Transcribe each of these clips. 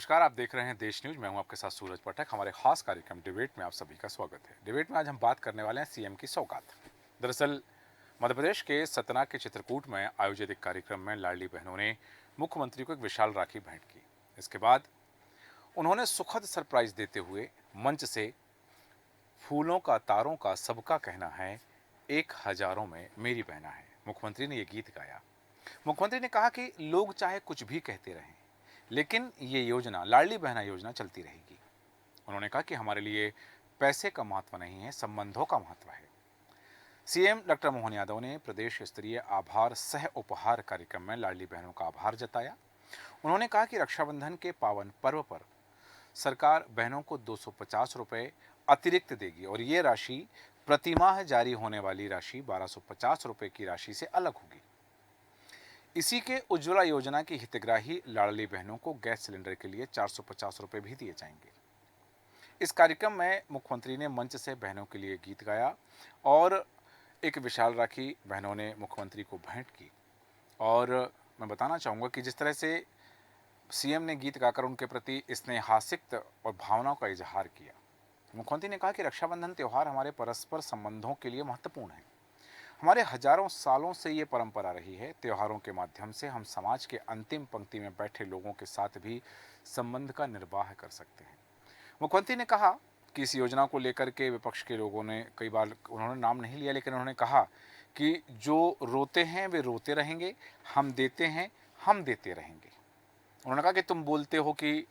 नमस्कार, आप देख रहे हैं देश न्यूज। मैं हूं आपके साथ सूरज पाठक। हमारे खास कार्यक्रम डिबेट में आप सभी का स्वागत है। डिबेट में आज हम बात करने वाले हैं सीएम की सौगात। दरअसल मध्य प्रदेश के सतना के चित्रकूट में आयोजित एक कार्यक्रम में लाडली बहनों ने मुख्यमंत्री को एक विशाल राखी भेंट की। इसके बाद उन्होंने सुखद सरप्राइज देते हुए मंच से फूलों का तारों का सबका कहना है, एक हजारों में मेरी बहना है, मुख्यमंत्री ने ये गीत गाया। मुख्यमंत्री ने कहा कि लोग चाहे कुछ भी कहते रहें, लेकिन ये योजना, लाडली बहना योजना चलती रहेगी। उन्होंने कहा कि हमारे लिए पैसे का महत्व नहीं है, संबंधों का महत्व है। सीएम डॉक्टर मोहन यादव ने प्रदेश स्तरीय आभार सह उपहार कार्यक्रम में लाडली बहनों का आभार जताया। उन्होंने कहा कि रक्षाबंधन के पावन पर्व पर सरकार बहनों को 250 रुपये अतिरिक्त देगी और ये राशि प्रतिमाह जारी होने वाली राशि 1250 रुपये की राशि से अलग होगी। इसी के उज्ज्वला योजना की हितग्राही लाडली बहनों को गैस सिलेंडर के लिए 450 रुपये भी दिए जाएंगे। इस कार्यक्रम में मुख्यमंत्री ने मंच से बहनों के लिए गीत गाया और एक विशाल राखी बहनों ने मुख्यमंत्री को भेंट की। और मैं बताना चाहूँगा कि जिस तरह से सीएम ने गीत गाकर उनके प्रति स्नेहासिक्त और भावनाओं का इजहार किया। मुख्यमंत्री ने कहा कि रक्षाबंधन त्यौहार हमारे परस्पर संबंधों के लिए महत्वपूर्ण है। हमारे हजारों सालों से ये परंपरा रही है। त्योहारों के माध्यम से हम समाज के अंतिम पंक्ति में बैठे लोगों के साथ भी संबंध का निर्वाह कर सकते हैं। मुख्यमंत्री ने कहा कि इस योजना को लेकर के विपक्ष के लोगों ने कई बार, उन्होंने नाम नहीं लिया, लेकिन उन्होंने कहा कि जो रोते हैं वे रोते रहेंगे, हम देते हैं हम देते रहेंगे। उन्होंने कहा कि तुम बोलते हो कि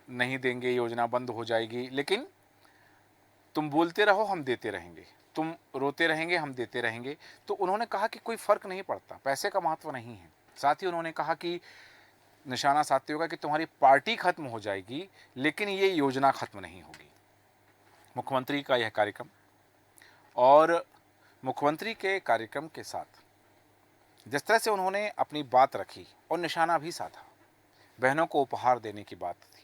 नहीं देंगे, योजना बंद हो जाएगी, लेकिन तुम बोलते रहो हम देते रहेंगे, तुम रोते रहेंगे हम देते रहेंगे। तो उन्होंने कहा कि कोई फर्क नहीं पड़ता, पैसे का महत्व नहीं है। साथ ही उन्होंने कहा कि निशाना साधते होगा कि तुम्हारी पार्टी खत्म हो जाएगी, लेकिन ये योजना खत्म नहीं होगी। मुख्यमंत्री का यह कार्यक्रम और मुख्यमंत्री के कार्यक्रम के साथ जिस तरह से उन्होंने अपनी बात रखी और निशाना भी साधा, बहनों को उपहार देने की बात थी।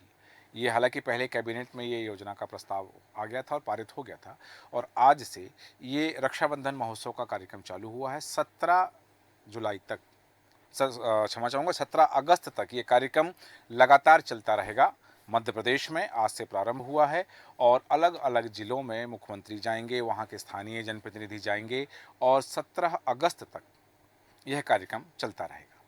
ये हालांकि पहले कैबिनेट में ये योजना का प्रस्ताव आ गया था और पारित हो गया था, और आज से ये रक्षाबंधन महोत्सव का कार्यक्रम चालू हुआ है। 17 जुलाई तक, क्षमा चाहूँगा 17 अगस्त तक ये कार्यक्रम लगातार चलता रहेगा। मध्य प्रदेश में आज से प्रारंभ हुआ है और अलग अलग जिलों में मुख्यमंत्री जाएंगे, वहाँ के स्थानीय जनप्रतिनिधि जाएंगे और 17 अगस्त तक यह कार्यक्रम चलता रहेगा।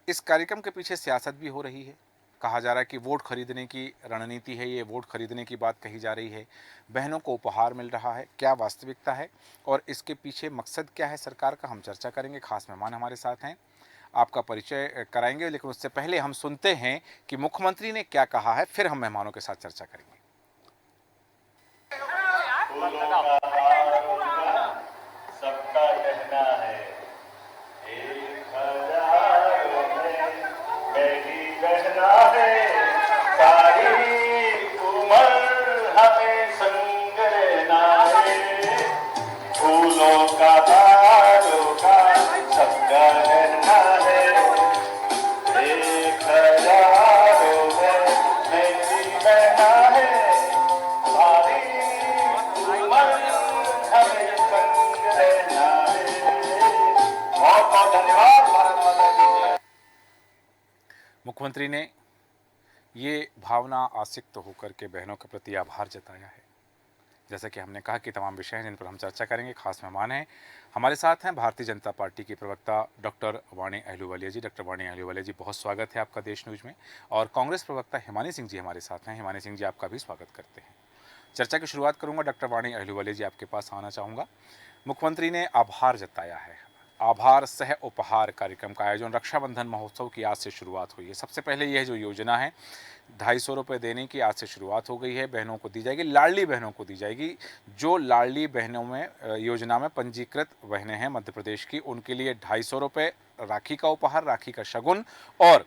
इस कार्यक्रम के पीछे सियासत भी हो रही है। कहा जा रहा है कि वोट खरीदने की रणनीति है, ये वोट खरीदने की बात कही जा रही है। बहनों को उपहार मिल रहा है, क्या वास्तविकता है और इसके पीछे मकसद क्या है सरकार का, हम चर्चा करेंगे। खास मेहमान हमारे साथ हैं, आपका परिचय कराएंगे, लेकिन उससे पहले हम सुनते हैं कि मुख्यमंत्री ने क्या कहा है, फिर हम मेहमानों के साथ चर्चा करेंगे। सबका कहना है, एक हजार मेरी बहना है, सारी उम्र हमें संग रहना है। फूलों का हारों का सबका कहना है, एक हजार मेरी बहना है, सारी उम्र हमें संग रहना है। बहुत बहुत धन्यवाद। भारत माता की जय। मुख्यमंत्री ने ये भावना आसिक्त होकर के बहनों के प्रति आभार जताया है। जैसा कि हमने कहा कि तमाम विषय हैं जिन पर हम चर्चा करेंगे। खास मेहमान हैं हमारे साथ हैं भारतीय जनता पार्टी की प्रवक्ता डॉक्टर वाणी अहलूवालिया जी। डॉक्टर वाणी अहलूवालिया जी, बहुत स्वागत है आपका देश न्यूज में। और कांग्रेस प्रवक्ता हिमानी सिंह जी हमारे साथ हैं। हिमानी सिंह जी, आपका भी स्वागत करते हैं। चर्चा की शुरुआत करूंगा डॉक्टर वाणी अहलूवालिया जी, आपके पास आना चाहूँगा। मुख्यमंत्री ने आभार जताया है, आभार सह उपहार कार्यक्रम का आयोजन रक्षाबंधन महोत्सव की आज से शुरुआत हुई है। सबसे पहले यह जो योजना है 250 रुपये देने की आज से शुरुआत हो गई है, बहनों को दी जाएगी, लाडली बहनों को दी जाएगी। जो लाडली बहनों में योजना में पंजीकृत बहनें हैं मध्य प्रदेश की, उनके लिए 250 रुपये राखी का उपहार, राखी का शगुन, और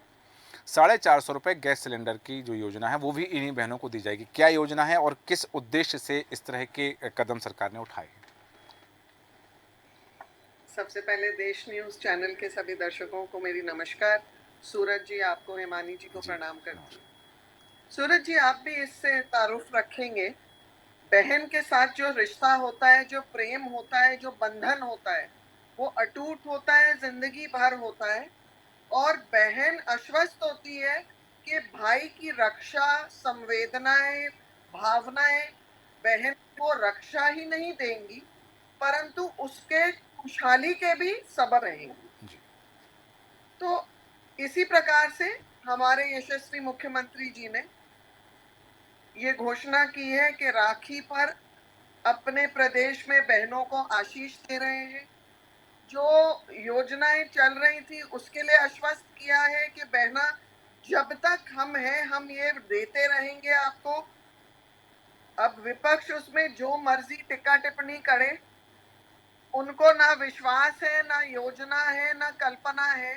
450 रुपये गैस सिलेंडर की जो योजना है वो भी इन्हीं बहनों को दी जाएगी। क्या योजना है और किस उद्देश्य से इस तरह के कदम सरकार ने उठाए? सबसे पहले देश न्यूज चैनल के सभी दर्शकों को मेरी नमस्कार। सूरज जी, आपको, हिमानी जी को प्रणाम करती हूँ। सूरज जी, आप भी इससे तारुफ रखेंगे, बहन के साथ जो रिश्ता होता है, जो प्रेम होता है, जो बंधन होता है, वो अटूट होता है, जिंदगी भर होता है। और बहन आश्वस्त होती है कि भाई की रक्षा, संवेदनाएं, भावनाएं बहन को रक्षा ही नहीं देंगी, परंतु उसके खुशहाली के भी सबब रहेंगी। जी तो इसी प्रकार से हमारे यशस्वी मुख्यमंत्री जी ने ये घोषणा की है कि राखी पर अपने प्रदेश में बहनों को आशीष दे रहे हैं। जो योजनाएं चल रही थी उसके लिए आश्वस्त किया है कि बहना, जब तक हम हैं हम ये देते रहेंगे आपको। अब विपक्ष उसमें जो मर्जी टिक्का टिप्पणी करे, उनको ना विश्वास है, ना योजना है, ना कल्पना है,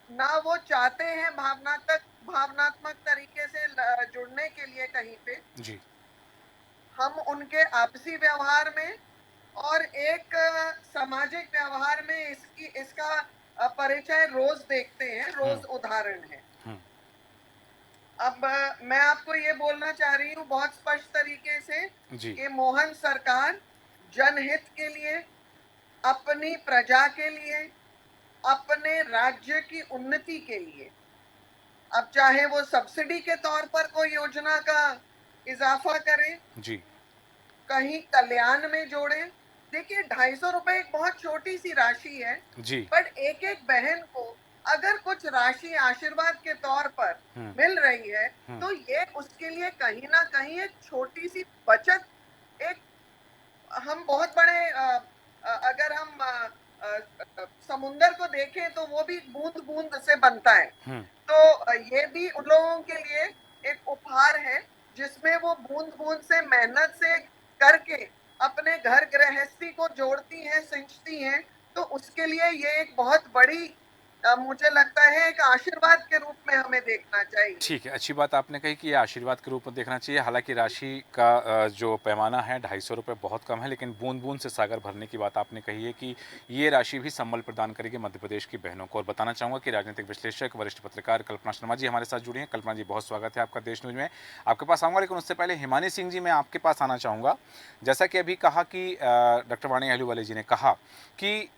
ना वो चाहते हैं भावनात्मक तरीके से जुड़ने के लिए कहीं पे। जी हम उनके आपसी व्यवहार में और एक सामाजिक व्यवहार में इसका परिचय रोज देखते हैं, रोज उदाहरण है। हम्म, अब मैं आपको ये बोलना चाह रही हूँ बहुत स्पष्ट तरीके से जी कि मोहन सरकार जनहित के लिए, अपनी प्रजा के लिए, अपने राज्य की उन्नति के लिए, अब चाहे वो सब्सिडी के तौर पर कोई योजना का इजाफा करें, जी कहीं कल्याण में जोड़े। देखिए, 250 रुपए एक बहुत छोटी सी राशि है, जी बट एक एक बहन को अगर कुछ राशि आशीर्वाद के तौर पर हम्म, मिल रही है, हम्म, तो ये उसके लिए कहीं ना कहीं एक छोटी सी बचत। एक हम बहुत बड़े अगर हम समुंदर को देखें तो वो भी बूंद बूंद से बनता है। हम्म, तो ये भी उन लोगों के लिए एक उपहार है, जिसमें वो बूंद बूंद से मेहनत से करके अपने घर गृहस्थी को जोड़ती हैं, सिंचती हैं। तो उसके लिए ये एक बहुत बड़ी मुझे लगता है एक आशीर्वाद के रूप में हमें देखना चाहिए। ठीक है, अच्छी बात आपने कही कि ये आशीर्वाद के रूप में देखना चाहिए। हालाँकि राशि का जो पैमाना है ₹250 बहुत कम है, लेकिन बूँद-बूँद से सागर भरने की बात आपने कही है कि ये राशि भी संबल प्रदान करेगी मध्य प्रदेश की बहनों को। और बताना चाहूँगा कि राजनीतिक विश्लेषक, वरिष्ठ पत्रकार कल्पना शर्मा जी हमारे साथ जुड़ी हैं। कल्पना जी, बहुत स्वागत है आपका देश न्यूज़ में। आपके पास आऊँगा, लेकिन उससे पहले हिमानी सिंह जी, मैं आपके पास आना चाहूँगा। जैसा कि अभी कहा कि डॉक्टर वाणी अहलूवालिया जी ने कहा कि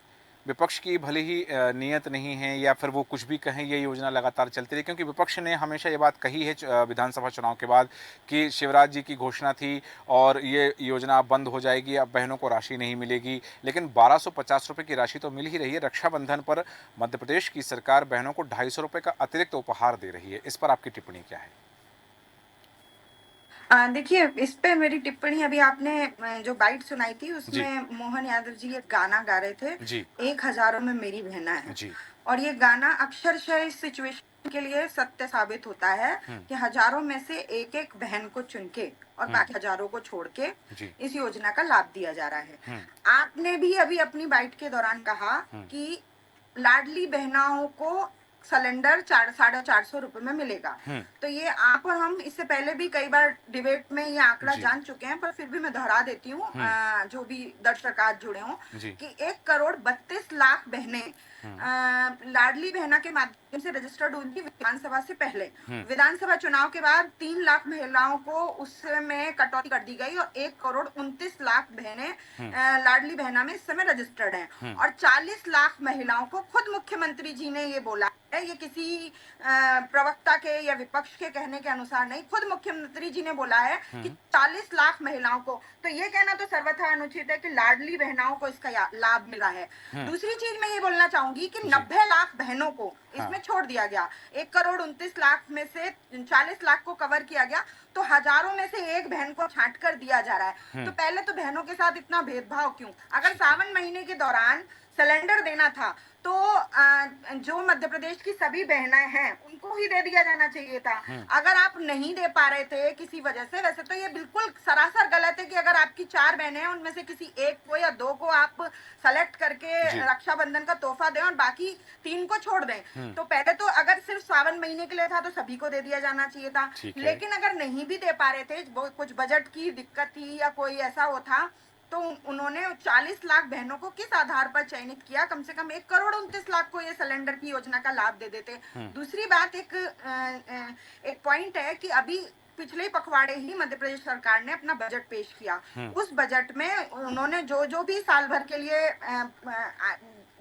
विपक्ष की भले ही नीयत नहीं है या फिर वो कुछ भी कहें, ये योजना लगातार चलती रही, क्योंकि विपक्ष ने हमेशा ये बात कही है विधानसभा चुनाव के बाद कि शिवराज जी की घोषणा थी और ये योजना अब बंद हो जाएगी, अब बहनों को राशि नहीं मिलेगी। लेकिन 1250 रुपये की राशि तो मिल ही रही है। रक्षाबंधन पर मध्य प्रदेश की सरकार बहनों को 250 रुपये का अतिरिक्त उपहार दे रही है। इस पर आपकी टिप्पणी क्या है? देखिए, इस पे मेरी टिप्पणी, अभी आपने जो बाइट सुनाई थी जी उसमें मोहन यादव जी एक गाना गा रहे थे, जी एक हजारों में मेरी बहना है। जी और ये गाना अक्षरशः इस सिचुएशन के लिए सत्य साबित होता है हम्म कि हजारों में से एक एक बहन को चुन के और हम्म बाकी हजारों को छोड़ के जी इस योजना का लाभ दिया जा रहा है। हम्म आपने भी अभी अपनी बाइट के दौरान कहा हम्म कि लाडली बहनाओं को सिलेंडर 450 रुपए में मिलेगा। हम्म तो ये आप और हम इससे पहले भी कई बार डिबेट में ये आंकड़ा जी जान चुके हैं, पर फिर भी मैं दोहरा देती हूँ हम्म जो भी दर्शक आज जुड़े हों, जी कि 1 करोड़ 32 लाख बहनें लाडली बहना के माध्यम से रजिस्टर्ड हुई थी विधानसभा से पहले। हम्म विधानसभा चुनाव के बाद 3 लाख महिलाओं को उसमें कटौती कर दी गई और 1 करोड़ 29 लाख बहनें लाडली बहना में इस समय रजिस्टर्ड हैं। और 40 लाख महिलाओं को खुद मुख्यमंत्री जी ने ये बोला है, ये किसी प्रवक्ता के या विपक्ष के कहने के अनुसार नहीं, खुद मुख्यमंत्री जी ने बोला है कि 40 लाख महिलाओं को। तो ये कहना तो सर्वथा अनुचित है कि लाडली बहनाओं को इसका लाभ मिला है। दूसरी चीज मैं ये बोलना चाहूंगी कि 90 लाख बहनों को इसमें छोड़ दिया गया। 1 करोड़ 29 लाख में से 40 लाख को कवर किया गया, तो हजारों में से एक बहन को छांट कर दिया जा रहा है। तो पहले तो बहनों के साथ इतना भेदभाव क्यों? अगर सावन महीने के दौरान सिलेंडर देना था तो जो मध्य प्रदेश की सभी बहनें हैं उनको ही दे दिया जाना चाहिए था। अगर आप नहीं दे पा रहे थे किसी वजह से, वैसे तो ये बिल्कुल सरासर गलत है कि अगर आपकी 4 बहनें हैं उनमें से किसी एक को या 2 को आप सेलेक्ट करके रक्षाबंधन का तोहफा दें और बाकी 3 को छोड़ दें। तो पहले तो अगर सिर्फ सावन महीने के लिए था तो सभी को दे दिया जाना चाहिए था। लेकिन अगर नहीं भी दे पा रहे थे, कुछ बजट की दिक्कत थी या कोई ऐसा वो था, तो उन्होंने 40 लाख बहनों को किस आधार पर चयनित किया? कम से कम 1 करोड़ 29 लाख को ये सिलेंडर की योजना का लाभ दे देते। दूसरी बात, एक पॉइंट है कि अभी पिछले पखवाड़े ही मध्य प्रदेश सरकार ने अपना बजट पेश किया। उस बजट में उन्होंने जो जो भी साल भर के लिए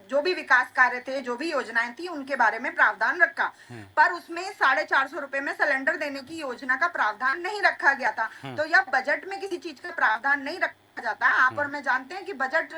जो भी विकास कार्य थे, जो भी योजनाएं थी, उनके बारे में प्रावधान रखा। पर उसमें 450 रुपए में सिलेंडर देने की योजना का प्रावधान नहीं रखा गया था। तो यह बजट में किसी चीज का प्रावधान नहीं रखा जाता। आप और मैं जानते हैं कि बजट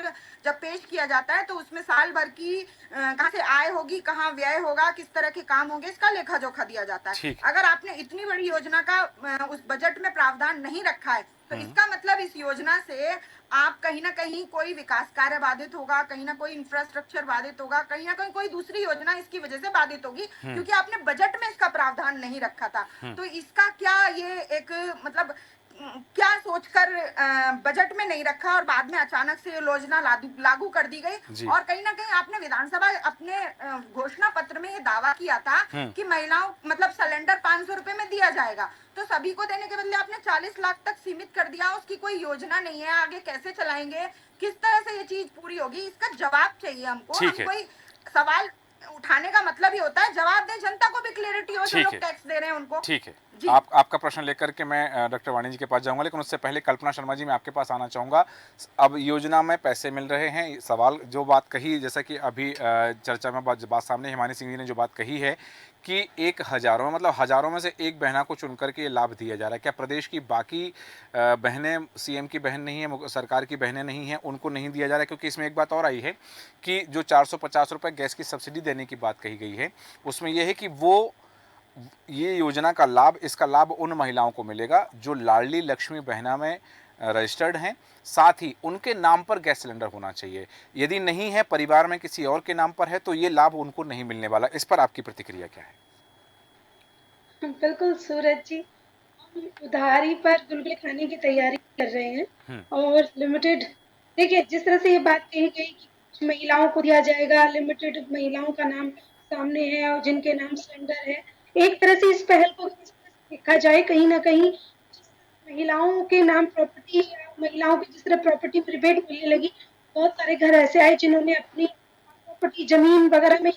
जब पेश किया जाता है तो उसमें साल भर की कहाँ से आय होगी, कहाँ व्यय होगा, किस तरह के काम होंगे, इसका लेखा जोखा दिया जाता है। ठीक। अगर आपने इतनी बड़ी योजना का उस बजट में प्रावधान नहीं रखा है तो इसका मतलब इस योजना से आप कहीं ना कहीं कोई विकास कार्य बाधित होगा, कहीं ना कोई इंफ्रास्ट्रक्चर बाधित होगा, कहीं ना कहीं कोई दूसरी योजना इसकी वजह से बाधित होगी, क्योंकि आपने बजट में इसका प्रावधान नहीं रखा था। तो इसका क्या ये एक मतलब क्या सोचकर बजट में नहीं रखा और बाद में अचानक से ये योजना लागू कर दी गई। और कहीं ना कहीं आपने विधानसभा अपने घोषणा पत्र में ये दावा किया था कि महिलाओं मतलब सिलेंडर 500 रुपए में दिया जाएगा, तो सभी को देने के बदले आपने 40 लाख तक सीमित कर दिया। उसकी कोई योजना नहीं है, आगे कैसे चलाएंगे, किस तरह से ये चीज पूरी होगी, इसका जवाब चाहिए हमको। हम कोई सवाल उठाने का मतलब ही होता है जवाब दें, जनता को भी क्लैरिटी हो, जो लोग टैक्स दे रहे हैं उनको। ठीक है, आपका प्रश्न लेकर के मैं डॉक्टर वाणी जी के पास जाऊंगा, लेकिन उससे पहले कल्पना शर्मा जी मैं आपके पास आना चाहूँगा। अब योजना में पैसे मिल रहे हैं, सवाल जो बात कही, जैसा कि अभी चर्चा में बात सामने हिमानी सिंह जी ने जो बात कही है कि एक हज़ारों मतलब हज़ारों में से एक बहना को चुन करके ये लाभ दिया जा रहा है, क्या प्रदेश की बाकी बहनें सीएम की बहन नहीं है, सरकार की बहनें नहीं हैं, उनको नहीं दिया जा रहा है? क्योंकि इसमें एक बात और आई है कि जो 450 रुपये गैस की सब्सिडी देने की बात कही गई है, उसमें यह है कि ये योजना का लाभ, इसका लाभ उन महिलाओं को मिलेगा जो लाडली लक्ष्मी बहना में रजिस्टर्ड हैं, साथ ही उनके नाम पर गैस सिलेंडर होना चाहिए। यदि नहीं है, परिवार में किसी और के नाम पर है, तो ये लाभ उनको नहीं मिलने वाला। इस पर आपकी प्रतिक्रिया क्या है? बिल्कुल सूरज जी, हम उधारी पर गुलगुले खाने की तैयारी कर रहे हैं और लिमिटेड, देखिए जिस तरह से ये बात कही गई कि कुछ महिलाओं को दिया जाएगा, लिमिटेड महिलाओं का नाम सामने है और जिनके नाम सिलेंडर है, एक तरह से इस पहल को देखा जाए कहीं ना कहीं महिलाओं के नाम प्रॉपर्टी या महिलाओं की जिस तरह प्रॉपर्टी रिबेट मिलने लगी, बहुत सारे घर ऐसे आए जिन्होंने अपनी प्रॉपर्टी जमीन वगैरह में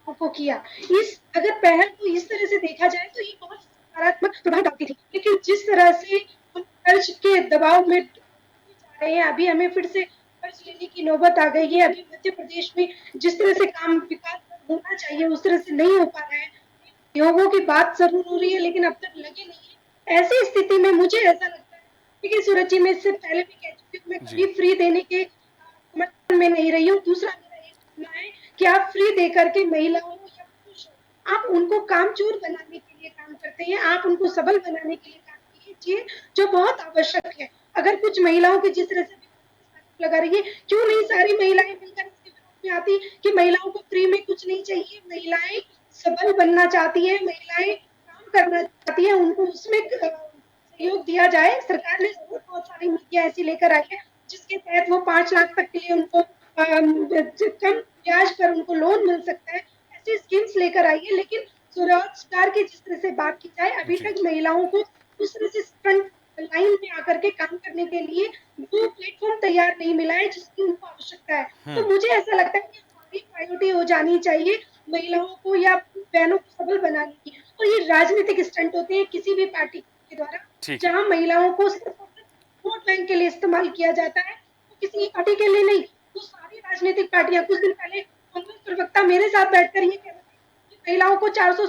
को किया। इस अगर पहल को इस तरह से देखा जाए तो ये बहुत सकारात्मक प्रभाव डालती थी, लेकिन जिस तरह से हम कर्ज के दबाव में जा रहे हैं, अभी हमें फिर से कर्ज लेने की नौबत आ गई है। अभी मध्य प्रदेश में जिस तरह से काम विकास होना चाहिए उस तरह से नहीं हो पा रहा है। योगों की बात जरूर हो रही है लेकिन अब तक लगे नहीं है। ऐसी स्थिति में मुझे ऐसा लगता है, देखिए सूरज जी, मैं इससे पहले भी कह चुकी हूँ, मैं कभी फ्री देने के समर्थन में नहीं रही हूँ। दूसरा मेरा ये मानना है कि आप फ्री दे करके महिलाओं या पुरुष आप उनको कामचोर बनाने के लिए काम करते हैं, आप उनको सबल बनाने के लिए काम कीजिए, जो बहुत आवश्यक है। अगर कुछ महिलाओं की जिस तरह से लगा रही है, क्यों नहीं सारी महिलाएं मिलकर इसके विरोध में आती कि महिलाओं को फ्री में कुछ नहीं चाहिए, महिलाएं सबल बनना चाहती है, महिलाएं काम करना चाहती है, उनको उसमें सहयोग दिया जाए। सरकार ने बहुत सारी नीतियां ऐसी लेकर आई है जिसके तहत वो 5 लाख तक के लिए उनको कम ब्याज पर उनको लोन मिल सकता है। ऐसी स्कीम्स लेकर आई है, लेकिन स्वरोजगार की जिस तरह से बात की जाए, अभी तक महिलाओं को उस तरह से फ्रंट लाइन में आकर के काम करने के लिए वो प्लेटफॉर्म तैयार नहीं मिला है जिसकी उनको आवश्यकता है। तो मुझे ऐसा लगता है कि प्रायोरिटी हो जानी चाहिए महिलाओं को या बहनों को सबल बनाने की। और ये राजनीतिक स्टंट होते हैं किसी भी पार्टी के द्वारा, जहां महिलाओं को वोट बैंक के लिए इस्तेमाल किया जाता है, तो किसी पार्टी के लिए नहीं। तो सारी राजनीतिक पार्टियां, कुछ दिन पहले कांग्रेस प्रवक्ता मेरे साथ बैठकर ये कह रहे थे कि महिलाओं को 400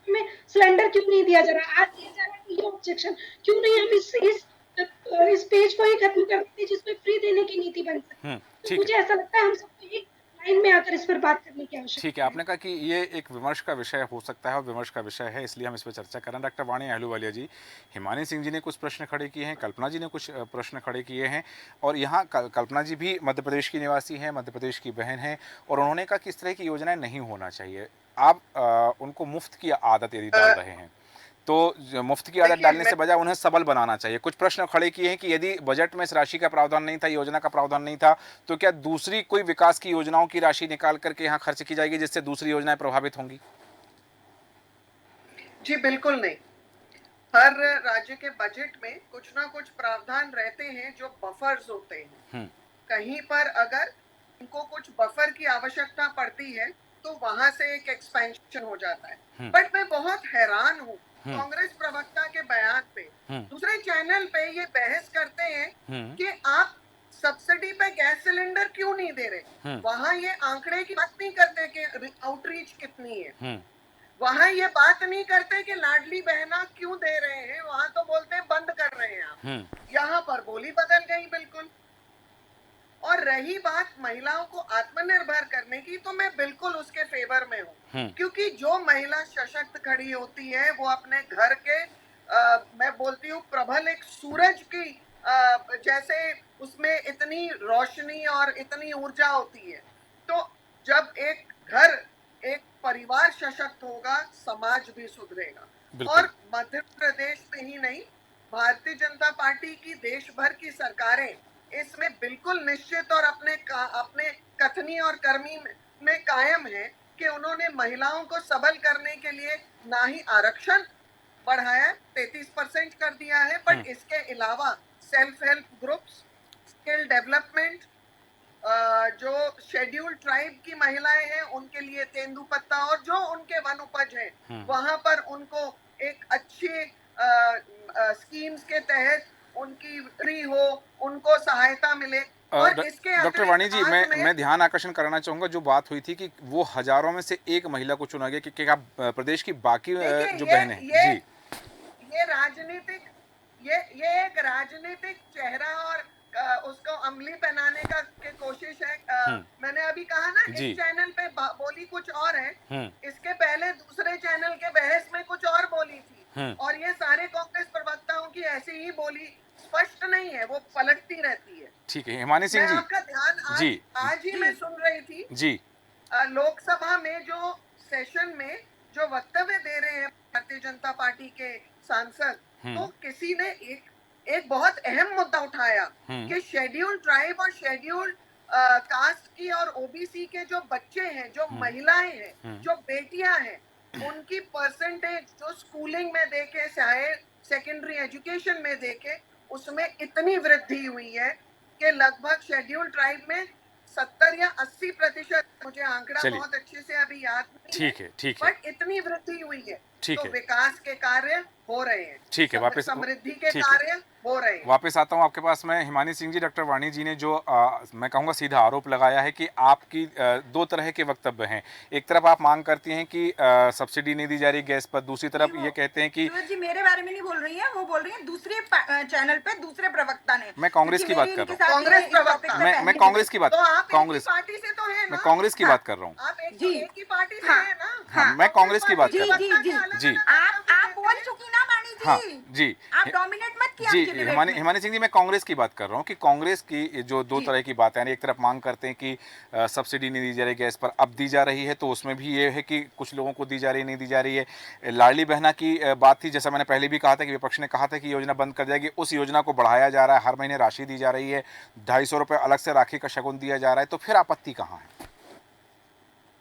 में सिलेंडर क्यों नहीं दिया जा रहा, आज दिया जा रहा है, ये ऑब्जेक्शन क्यों नहीं हम इस पेज को ही खत्म कर देते जिसमें फ्री देने की नीति बन सकती। तो मुझे ऐसा लगता है हम सबको एक लाइन में आकर इस पर बात करने की आवश्यकता है। ठीक है, आपने कहा कि ये एक विमर्श का विषय हो सकता है और विमर्श का विषय है, इसलिए हम इस पर चर्चा कर रहे हैं। डॉक्टर वाणी अहलूवालिया जी, हिमानी सिंह जी ने कुछ प्रश्न खड़े किए हैं, कल्पना जी ने कुछ प्रश्न खड़े किए हैं, और यहाँ कल्पना जी भी मध्य प्रदेश की निवासी हैं, मध्य प्रदेश की बहन हैं, और उन्होंने कहा कि इस तरह की योजनाएं नहीं होना चाहिए। आप उनको मुफ्त की आदत यदि डाल रहे हैं तो मुफ्त की आदत डालने से बजाय उन्हें सबल बनाना चाहिए। कुछ प्रश्न खड़े किए हैं कि यदि बजट में इस राशि का प्रावधान नहीं था, योजना का प्रावधान नहीं था, तो क्या दूसरी कोई विकास की योजनाओं की राशि निकाल करके यहाँ खर्च की जाएगी जिससे दूसरी योजनाएं प्रभावित होंगी? जी बिल्कुल नहीं। हर राज्य के बजट में कुछ ना कुछ प्रावधान रहते हैं जो बफर्स होते हैं। कहीं पर अगर उनको कुछ बफर की आवश्यकता पड़ती है तो वहां से एक एक्सपेंशन हो जाता है। बट मैं बहुत हैरान हूँ कांग्रेस प्रवक्ता के बयान पे। दूसरे चैनल पे ये बहस करते हैं कि आप सब्सिडी पे गैस सिलेंडर क्यों नहीं दे रहे? वहां ये आंकड़े की बात नहीं करते कि आउटरीच कितनी है, वहां ये बात नहीं करते कि लाडली बहना क्यों दे रहे हैं, वहां तो बोलते हैं बंद कर रहे हैं आप। यहाँ पर बोली बदल गई बिल्कुल। और रही बात महिलाओं को आत्मनिर्भर करने की, तो मैं बिल्कुल उसके फेवर में हूँ, क्योंकि जो महिला सशक्त खड़ी होती है वो अपने घर के मैं बोलती हूँ प्रबल एक सूरज की जैसे उसमें इतनी रोशनी और इतनी ऊर्जा होती है। तो जब एक घर एक परिवार सशक्त होगा, समाज भी सुधरेगा। और मध्य प्रदेश में ही नहीं, भारतीय जनता पार्टी की देश भर की सरकारें इसमें बिल्कुल निश्चित और अपने कथनी और कर्मी में कायम है कि उन्होंने महिलाओं को सबल करने के लिए ना ही आरक्षण बढ़ाया, 33% कर दिया है, बट इसके अलावा self help groups, skill development, जो शेड्यूल्ड ट्राइब की महिलाएं हैं उनके लिए तेंदुपत्ता, और जो उनके वन उपज है वहां पर उनको एक अच्छे स्कीम्स के तहत उनकी फ्री हो, उनको सहायता मिले। और इसके डॉक्टर वाणी जी, मैं ध्यान आकर्षण कराना चाहूंगा, जो बात हुई थी कि वो हजारों में से एक महिला को चुना गया क्योंकि आप प्रदेश की बाकी जो बहनें हैं जी, ये राजनीतिक, ये एक राजनीतिक चेहरा और उसको अमली पहनाने का के कोशिश है। मैंने अभी कहा ना, इस चैनल पे बोली कुछ और है, इसके पहले दूसरे चैनल के बहस में कुछ और बोली थी, और ये सारे कांग्रेस प्रवक्ताओं की ऐसी ही बोली स्पष्ट नहीं है, वो पलटती रहती है। ठीक है हिमानी सिंह जी, आपका ध्यान आज ही मैं सुन रही थी जी, लोकसभा में जो सेशन में जो वक्तव्य दे रहे हैं भारतीय जनता पार्टी के सांसद, तो किसी ने एक बहुत अहम मुद्दा उठाया कि शेड्यूल्ड ट्राइब और शेड्यूल्ड कास्ट की और ओबीसी के जो बच्चे हैं, जो महिलाएं हैं, जो बेटियां हैं, उनकी परसेंटेज जो स्कूलिंग में देखे, चाहे सेकेंडरी एजुकेशन में देखे, उसमें इतनी वृद्धि हुई है कि लगभग शेड्यूल्ड ट्राइब में 70 या 80%, मुझे आंकड़ा बहुत अच्छे से अभी याद नहीं है, बट इतनी वृद्धि हुई है। तो विकास के कार्य हो रहे हैं, ठीक है, वापस समृद्धि के कार्य हो रहे हैं। वापस आता हूँ आपके पास मैं। हिमानी सिंह जी, डॉक्टर वाणी जी ने जो मैं कहूँगा सीधा आरोप लगाया है कि आपकी दो तरह के वक्तव्य हैं। एक तरफ आप मांग करती हैं कि सब्सिडी नहीं दी जा रही गैस पर, दूसरी तरफ ये कहते हैं कि जी मेरे बारे में नहीं बोल रही है, वो बोल रही है दूसरे चैनल पे दूसरे प्रवक्ता ने। मैं कांग्रेस की बात कर रहा हूँ, कांग्रेस प्रवक्ता, मैं कांग्रेस की बात, कांग्रेस पार्टी से तो है ना, मैं कांग्रेस की बात कर रहा हूँ, आप एक ही पार्टी से है ना, मैं कांग्रेस की बात कर रहा हूँ। जी आप बोल चुकी ना वाणी जी। हाँ जी, आप डोमिनेट मत कीजिए जी हिमानी सिंह जी, मैं कांग्रेस की बात कर रहा हूँ कि कांग्रेस की जो दो तरह की बातें हैं, एक तरफ मांग करते हैं कि सब्सिडी नहीं दी जा रही गैस पर, अब दी जा रही है, तो उसमें भी ये है कि कुछ लोगों को दी जा रही नहीं दी जा रही है। लाडली बहना की बात थी, जैसा मैंने पहले भी कहा था कि विपक्ष ने कहा था कि योजना बंद कर जाएगी, उस योजना को बढ़ाया जा रहा है, हर महीने राशि दी जा रही है, 250 रुपये अलग से राखी का शगुन दिया जा रहा है, तो फिर आपत्ति कहाँ है?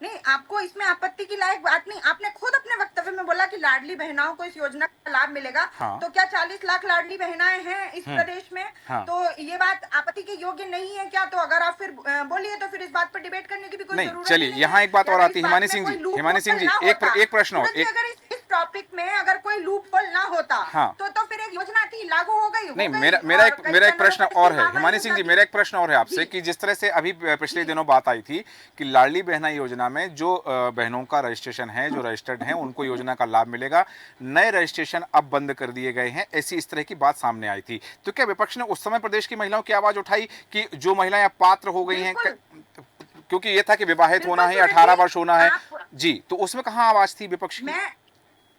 नहीं, आपको इसमें आपत्ति की लायक बात नहीं। आपने खुद अपने वक्तव्य में बोला कि लाडली बहनाओं को इस योजना का लाभ मिलेगा। हाँ। तो क्या 40 लाख लाडली बहनाएं हैं इस प्रदेश में? हाँ। तो ये बात आपत्ति के योग्य नहीं है क्या? तो अगर आप फिर बोलिए तो फिर इस बात पर डिबेट करने की भी कोई जरूरत नहीं। चलिए यहाँ एक बात और आती है हिमानी सिंह जी, एक प्रश्न और, अगर इस टॉपिक में अगर कोई लूप होल ना होता तो फिर एक योजना थी, लागू हो गई। नहीं, मेरा एक प्रश्न और है हिमानी सिंह जी, मेरा एक प्रश्न और है आपसे कि जिस तरह से अभी पिछले दिनों बात आई थी कि लाडली बहना योजना में जो बहनों का रजिस्ट्रेशन है, जो रजिस्टर्ड हैं, उनको योजना का लाभ मिलेगा, नए रजिस्ट्रेशन अब बंद कर दिए गए हैं, ऐसी इस तरह की बात सामने आई थी। तो क्या विपक्ष ने उस समय प्रदेश की महिलाओं की आवाज उठाई कि जो महिलाएं अब पात्र हो गई हैं, क्योंकि ये था कि विवाहित होना है, 18 वर्ष होना है जी, तो उसमें कहाँ आवाज थी विपक्ष की?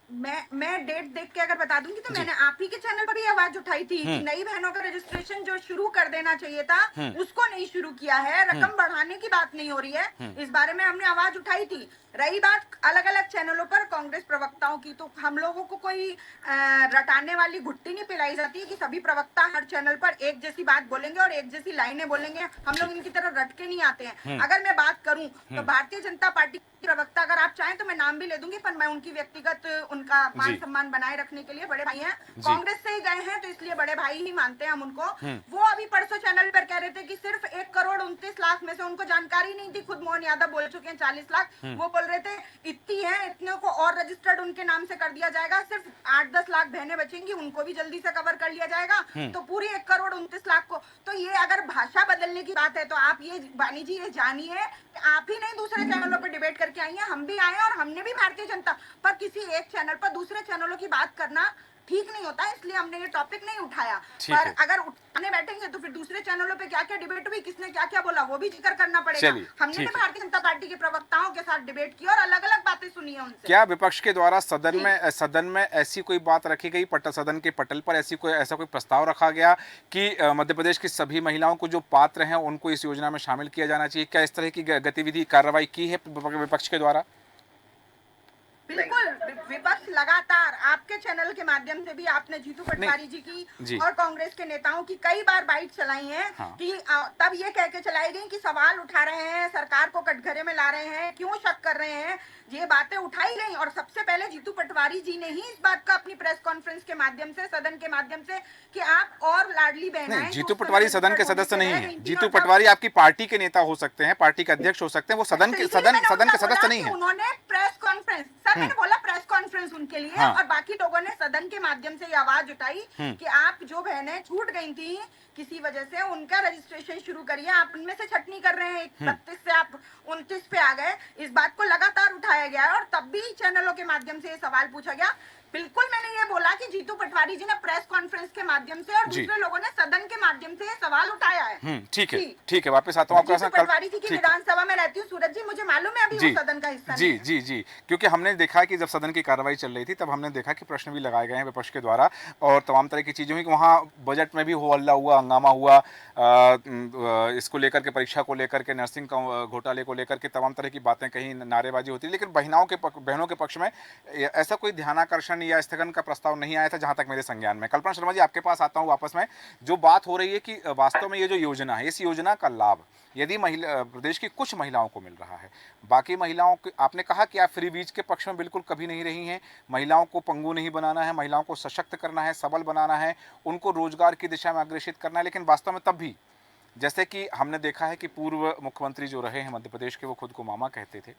मैं डेट देख के अगर बता दूंगी तो मैंने आप ही के चैनल पर ही आवाज उठाई थी कि नई बहनों का रजिस्ट्रेशन जो शुरू कर देना चाहिए था उसको नहीं शुरू किया है, रकम बढ़ाने की बात नहीं हो रही है, इस बारे में हमने आवाज उठाई थी। रही बात अलग अलग चैनलों पर कांग्रेस प्रवक्ताओं की, तो हम लोगों को कोई रटाने वाली घुट्टी नहीं पिलाई जाती है कि सभी प्रवक्ता हर चैनल पर एक जैसी बात बोलेंगे और एक जैसी लाइनें बोलेंगे। हम लोग इनकी तरह रट के नहीं आते हैं। अगर मैं बात करूं तो भारतीय जनता पार्टी प्रवक्ता, अगर आप चाहें तो मैं नाम भी ले दूंगी, पर मैं उनकी व्यक्तिगत उनका मान सम्मान बनाए रखने के लिए, बड़े भाई हैं, कांग्रेस से ही गए हैं तो इसलिए बड़े भाई ही मानते हैं हम उनको। वो अभी परसों चैनल पर कह रहे थे कि सिर्फ 1,29,00,000 में से उनको जानकारी नहीं थी, खुद मोहन यादव बोल चुके हैं 40 लाख, वो बोल रहे थे इतनी है, इतने को और रजिस्टर्ड उनके नाम से कर दिया जाएगा, सिर्फ 8-10 लाख बहनें बचेंगी, उनको भी जल्दी से कवर कर लिया जाएगा, तो पूरी 1,29,00,000 को। तो ये अगर भाषा बदलने की बात है तो आप ये वाणी जी ये जानिए कि आप ही नहीं दूसरे चैनलों पर डिबेट करके आई हैं, हम भी आए और हमने भी भारतीय जनता पर किसी एक चैनल पर दूसरे चैनलों की बात करना ठीक नहीं होता, इसलिए हमने ये टॉपिक नहीं उठाया। ठीक पर है। अगर उठाने बैठेंगे तो फिर दूसरे चैनलों पे क्या क्या डिबेट हुई, किसने क्या क्या बोला, वो भी जिक्र करना पड़ेगा। चलिए, हमने ठीक भी है। भारतीय जनता पार्टी के प्रवक्ताओं के साथ डिबेट की और अलग अलग बातें सुनी है उनसे। क्या विपक्ष के द्वारा सदन में ऐसी कोई बात रखी गई, सदन के पटल पर ऐसा कोई प्रस्ताव रखा गया कि मध्य प्रदेश की सभी महिलाओं को जो पात्र हैं उनको इस योजना में शामिल किया जाना चाहिए? क्या इस तरह की गतिविधि कार्रवाई की है विपक्ष के द्वारा? बिल्कुल, विपक्ष लगातार आपके चैनल के माध्यम से भी आपने जीतू पटवारी जी जी। की और कांग्रेस के नेताओं की कई बार बाइट चलाई हैं। हाँ। कि तब ये कह के चलाई गई कि सवाल उठा रहे हैं, सरकार को कटघरे में ला रहे हैं, क्यों शक कर रहे हैं, ये बातें उठाई गई। और सबसे पहले जीतू पटवारी जी ने ही इस बात का अपनी प्रेस कॉन्फ्रेंस के माध्यम से, सदन के माध्यम से, कि आप और लाडली बहनाएं, जीतू पटवारी सदन के सदस्य नहीं है। जीतू पटवारी आपकी पार्टी के नेता हो सकते हैं, पार्टी के अध्यक्ष हो सकते हैं, वो सदन के सदस्य नहीं है। उन्होंने प्रेस कॉन्फ्रेंस, सर मैंने बोला प्रेस कॉन्फ्रेंस उनके लिए। हाँ। और बाकी लोगों ने सदन के माध्यम से ये आवाज उठाई कि आप जो बहनें छूट गई थी किसी वजह से, उनका रजिस्ट्रेशन शुरू करिए। आप उनमें से छटनी कर रहे हैं, 32 से आप 29 पे आ गए। इस बात को लगातार उठाया गया है और तब भी चैनलों के माध्यम से ये सवाल पूछा गया। बिल्कुल मैंने ये बोला कि जीतू पटवारी जी ने प्रेस कॉन्फ्रेंस के माध्यम से और दूसरे लोगों ने सदन के माध्यम से ये सवाल उठाया है। ठीक है, ठीक है, वापस आता हूँ आपका। जीतू पटवारी जी की विधानसभा में रहती हूँ सूरज जी, मुझे मालूम है अभी वो सदन का हिस्सा जी नहीं है। जी जी, क्योंकि हमने देखा कि जब सदन की कार्रवाई चल रही थी तब हमने देखा कि प्रश्न भी लगाए गए हैं विपक्ष के द्वारा और तमाम तरह की चीज़ें हुई कि वहाँ बजट में भी हो हल्ला हुआ, हंगामा हुआ, इसको लेकर के, परीक्षा को लेकर के, नर्सिंग घोटाले को लेकर के तमाम तरह की बातें कहीं, नारेबाजी होती है। लेकिन बहनों के पक्ष में ऐसा कोई ध्यानाकर्षण या स्थगन का प्रस्ताव नहीं आया था जहाँ तक मेरे संज्ञान में। कल्पना शर्मा जी, आपके पास आता हूँ वापस में। जो बात हो रही है कि वास्तव में ये जो योजना है, इस योजना का लाभ यदि प्रदेश की कुछ महिलाओं को मिल रहा है, बाकी महिलाओं के, आपने कहा कि आप फ्री बीज के पक्ष में बिल्कुल कभी नहीं रही हैं। महिलाओं को पंगु नहीं बनाना है, महिलाओं को सशक्त करना है, सबल बनाना है, उनको रोजगार की दिशा में अग्रेसित करना है। लेकिन वास्तव में तब भी, जैसे कि हमने देखा है कि पूर्व मुख्यमंत्री जो रहे हैं मध्य प्रदेश के, वो खुद को मामा कहते थे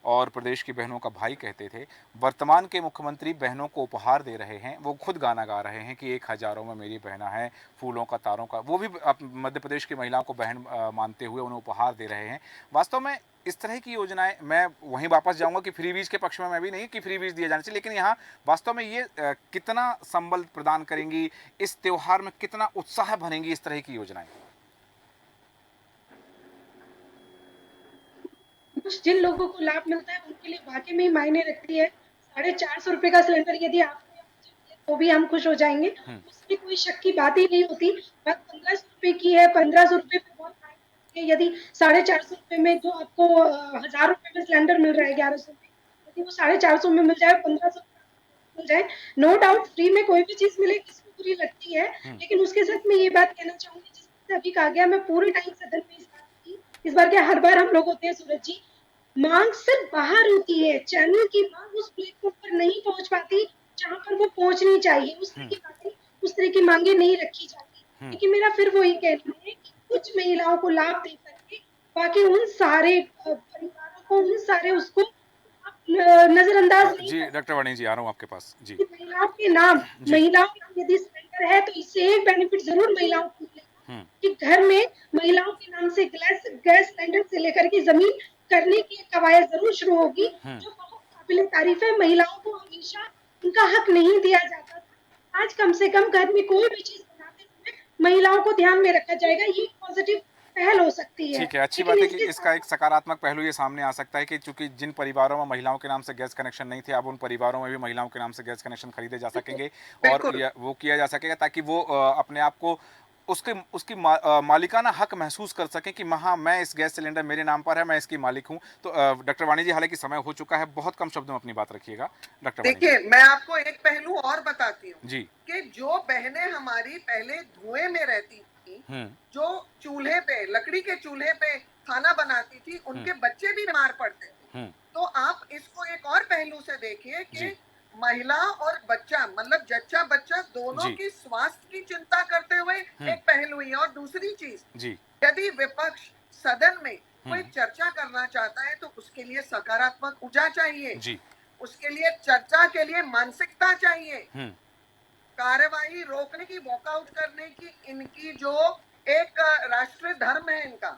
और प्रदेश की बहनों का भाई कहते थे। वर्तमान के मुख्यमंत्री बहनों को उपहार दे रहे हैं, वो खुद गाना गा रहे हैं कि 1 हज़ारों में मेरी बहना है, फूलों का, तारों का, वो भी मध्य प्रदेश की महिलाओं को बहन मानते हुए उन्हें उपहार दे रहे हैं। वास्तव में इस तरह की योजनाएं, मैं वहीं वापस जाऊंगा कि फ्री बीज के पक्ष में मैं भी नहीं कि फ्री बीज दिए जाने चाहिए, लेकिन यहाँ वास्तव में ये कितना संबल प्रदान करेंगी, इस त्योहार में कितना उत्साह भरेंगी इस तरह की योजनाएं? कुछ जिन लोगों को लाभ मिलता है उनके लिए वाकई में ही मायने रखती है। 450 रुपए का सिलेंडर यदि आपको तो भी हम खुश हो जाएंगे, उसमें कोई शक की बात ही नहीं होती। बात 1500 रुपए की है, 1500 रुपए पे बहुत मायने, यदि 450 रुपए में जो आपको 1000 रुपए में सिलेंडर मिल रहा है 1100 में, यदि वो 450 में मिल जाए, 1500 मिल जाए, नो डाउट फ्री में कोई भी चीज मिले किसको बुरी लगती है। लेकिन उसके साथ मैं ये बात कहना चाहूंगी, जिस अभी कहा गया, मैं पूरे टाइम सदन में इस बार क्या हर बार हम लोग होते हैं सूरज जी, मांग सिर्फ बाहर होती है, चैनल की मांग उस प्लेटफॉर्म पर नहीं पहुंच पाती जहां पर वो पहुंचनी चाहिए। उस तरह की मांगे नहीं रखी जाती। लेकिन मेरा फिर वही कहना है कि कुछ महिलाओं को लाभ दे करके बाकी उन सारे परिवारों को, उन सारे उसको नजरअंदाज नहीं जी डॉक्टर वाणी जी, आ रहा हूँ आपके पास जी। महिलाओं के नाम यदि सिलेंडर है तो इससे एक बेनिफिट जरूर महिलाओं को मिलेगा कि घर में महिलाओं के नाम से गैस सिलेंडर से लेकर के जमीन करने की कवायद जरूर शुरू होगी, जो बहुत काबिल तारीफ है। महिलाओं को हमेशा उनका हक नहीं दिया जाता था, आज कम से कम घर में कोई भी चीज बनाते समय महिलाओं को ध्यान में रखा जाएगा। ये पॉजिटिव पहल हो सकती है। ठीक है, अच्छी बात है कि इसका एक सकारात्मक पहलू ये सामने आ सकता है कि चूंकि जिन परिवारों में महिलाओं के नाम से गैस कनेक्शन नहीं थे, अब उन परिवारों में भी महिलाओं के नाम से गैस कनेक्शन खरीदे जा सकेंगे और वो किया जा सकेगा ताकि वो अपने आप को उसकी मालिकाना हक महसूस कर सकें कि हाँ, मैं इस गैस सिलेंडर मेरे नाम पर है, मैं इसकी मालिक हूं। तो डॉक्टर वाणी जी, हालांकि समय हो चुका है, बहुत कम शब्दों में अपनी बात रखिएगा। डॉक्टर देखिए, मैं आपको एक पहलू और बताती हूँ जी कि जो बहनें हमारी पहले धुएं में रहती थी, जो चूल्हे पे, लकड़ी के चूल्हे पे खाना बनाती थी, उनके बच्चे भी बीमार पड़ते थे। तो आप इसको एक और पहलू से देखिए कि महिला और बच्चा, मतलब जच्चा बच्चा, दोनों की स्वास्थ्य की चिंता करते हुए एक पहलू है। और दूसरी चीज, यदि विपक्ष सदन में कोई चर्चा करना चाहता है तो उसके लिए सकारात्मक ऊर्जा चाहिए, उसके लिए चर्चा के लिए मानसिकता चाहिए, कार्यवाही रोकने की, वॉकआउट करने की इनकी जो एक राष्ट्रीय धर्म है इनका,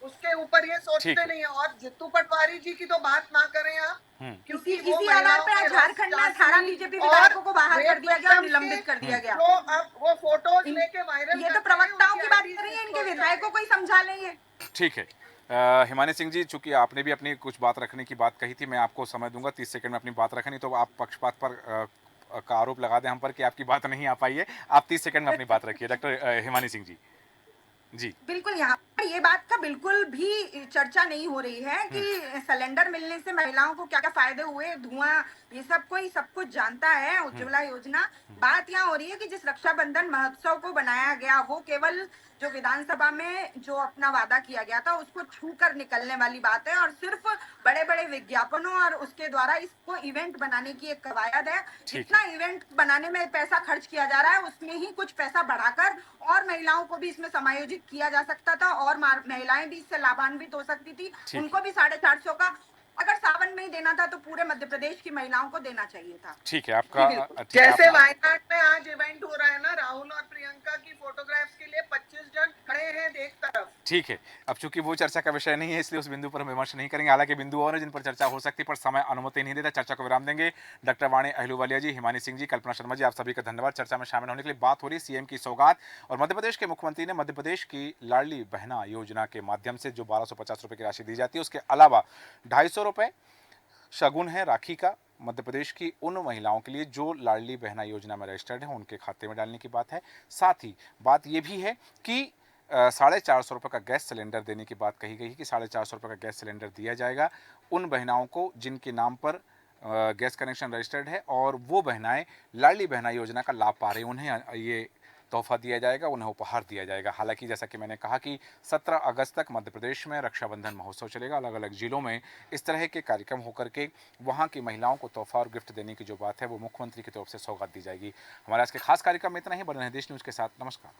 उसके ऊपर ये ठीक सोचते है। नहीं है। और जित्तू पटवारी जी की तो बात ना करें आप, क्योंकि इसी वो इसी आधार पे महिलाओं आज के झारखंड में 18 चाशनी बीजेपी और विधायकों को बाहर रेप कर दिया गया और विक्टिम्स निलंबित की कर दिया गया। जो अब वो फोटोज इन- लेके वायरल ये तो करते हैं, प्रवक्ताओं उनकी की बात IDs कर रही है, इनके disclose विधायकों को ही समझा लेंगे। ठीक है। हिमानी सिंह जी, चूंकि आपने भी अपनी कुछ बात रखने की बात कही थी, मैं आपको समय दूंगा 30 सेकंड में अपनी बात रखनी, तो आप पक्षपात पर का आरोप लगा दें हम पर कि आपकी बात नहीं आ पाई है। आप 30 सेकंड में अपनी बात रखिए। डॉक्टर हिमानी सिंह जी। जी। बिल्कुल, यहाँ पर ये बात का बिल्कुल भी चर्चा नहीं हो रही है कि सिलेंडर मिलने से महिलाओं को क्या क्या फायदे हुए, धुआं, ये सब कोई सब कुछ जानता है, उज्ज्वला योजना। बात यहाँ हो रही है कि जिस रक्षाबंधन महोत्सव को बनाया गया, वो केवल जो विधानसभा में जो अपना वादा किया गया था उसको छू कर निकलने वाली बात है, और सिर्फ बड़े बड़े विज्ञापनों और उसके द्वारा इसको इवेंट बनाने की एक कवायद है। ठीक जितना इवेंट बनाने में पैसा खर्च किया जा रहा है, उसमें ही कुछ पैसा बढ़ाकर और महिलाओं को भी इसमें समायोजित किया जा सकता था, और महिलाएं भी इससे लाभान्वित हो सकती थी। ठीक उनको भी 450 का अगर सावन में ही देना था तो पूरे मध्य प्रदेश की महिलाओं को देना चाहिए था। ठीक है आपका। जी, बिल्कुल। ठीक है, जैसे आप- वायनाड में आज इवेंट हो रहा है ना, राहुल और प्रियंका की फोटोग्राफ्स के लिए 25 जन खड़े हैं एक तरफ। ठीक है। अब चूंकि वो चर्चा का विषय नहीं है, इसलिए उस बिंदु पर हम विमर्श नहीं करेंगे। हालांकि बिंदु और है जिन पर चर्चा हो सकती है, पर समय अनुमति नहीं देता। चर्चा को विराम देंगे। डॉक्टर वाणी अहलूवालिया जी, हिमानी सिंह जी, कल्पना शर्मा जी, आप सभी का धन्यवाद चर्चा में शामिल होने के लिए। बात हो रही है सीएम की सौगात, और मध्य प्रदेश के मुख्यमंत्री ने मध्य प्रदेश की लाडली बहना योजना के माध्यम से जो 1250 रुपए की राशि दी जाती है, उसके अलावा 250 रुपए शगुन है राखी का मध्य प्रदेश की उन महिलाओं के लिए जो लाडली बहना योजना में रजिस्टर्ड है, उनके खाते में डालने की बात है। साथ ही बात यह भी है कि 450 रुपये का गैस सिलेंडर देने की बात कही गई है कि 450 रुपये का गैस सिलेंडर दिया जाएगा उन बहनाओं को जिनके नाम पर गैस कनेक्शन रजिस्टर्ड है, और वो बहनाएं लाडली बहना योजना का लाभ पा रही हैं, उन्हें ये तोहफा दिया जाएगा, उन्हें उपहार दिया जाएगा। हालांकि जैसा कि मैंने कहा कि 17 अगस्त तक मध्य प्रदेश में रक्षाबंधन महोत्सव चलेगा। अलग अलग जिलों में इस तरह के कार्यक्रम होकर के वहाँ की महिलाओं को तोहफा और गिफ्ट देने की जो बात है वो मुख्यमंत्री की तरफ से सौगात दी जाएगी। हमारे आज के खास कार्यक्रम में इतना ही। बने रहें देश न्यूज़ के साथ। नमस्कार।